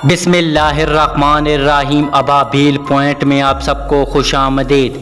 बिस्मिल्लाहिर्रहमानिर्रहीम। अबाबील पॉइंट में आप सबको खुश आमदीद।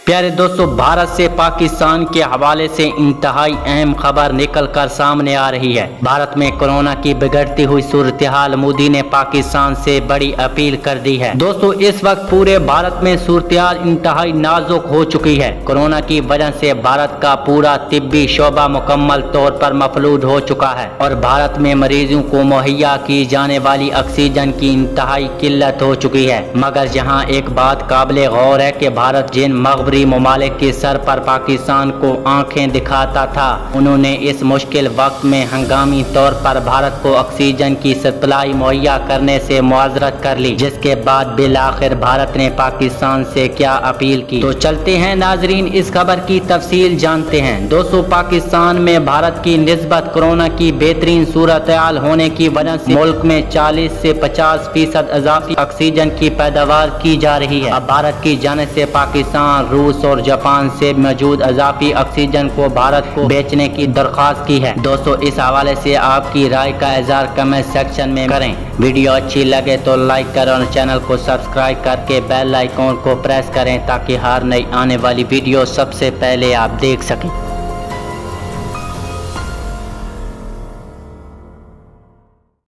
प्यारे दोस्तों, भारत से पाकिस्तान के हवाले से इंतहाई अहम खबर निकल कर सामने आ रही है। भारत में कोरोना की बिगड़ती हुई सूरत हाल, मोदी ने पाकिस्तान से बड़ी अपील कर दी है। दोस्तों, इस वक्त पूरे भारत में सूरत हाल इंतहाई नाजुक हो चुकी है। कोरोना की वजह से भारत का पूरा तिब्बी शोबा मुकम्मल तौर पर मफलूज हो चुका है और भारत में मरीजों को मुहैया की जाने वाली ऑक्सीजन की इंतहाई किल्लत हो चुकी है। मगर यहाँ एक बात काबिल गौर है कि भारत जिन मगरबी ममालिक के सर पर पाकिस्तान को आंखें दिखाता था, उन्होंने इस मुश्किल वक्त में हंगामी तौर पर भारत को ऑक्सीजन की सप्लाई मुहैया करने से मुआवजत कर ली, जिसके बाद बिलाखिर भारत ने पाकिस्तान से क्या अपील की। तो चलते हैं नाजरीन, इस खबर की तफसील जानते हैं। दोस्तों, पाकिस्तान में भारत की निस्बत कोरोना की बेहतरीन सूरत हाल होने की वजह से मुल्क में 40 से 50% इजाफी ऑक्सीजन की पैदावार की जा रही है। अब भारत की जानिब से पाकिस्तान, रूस और जापान से मौजूद इजाफी ऑक्सीजन को भारत को बेचने की दरख्वास्त की है। दोस्तों, इस हवाले से आपकी राय का इज़हार कमेंट सेक्शन में करें। वीडियो अच्छी लगे तो लाइक करें और चैनल को सब्सक्राइब करके बेल आइकॉन को प्रेस करें ताकि हर नई आने वाली वीडियो सबसे पहले आप देख सकें।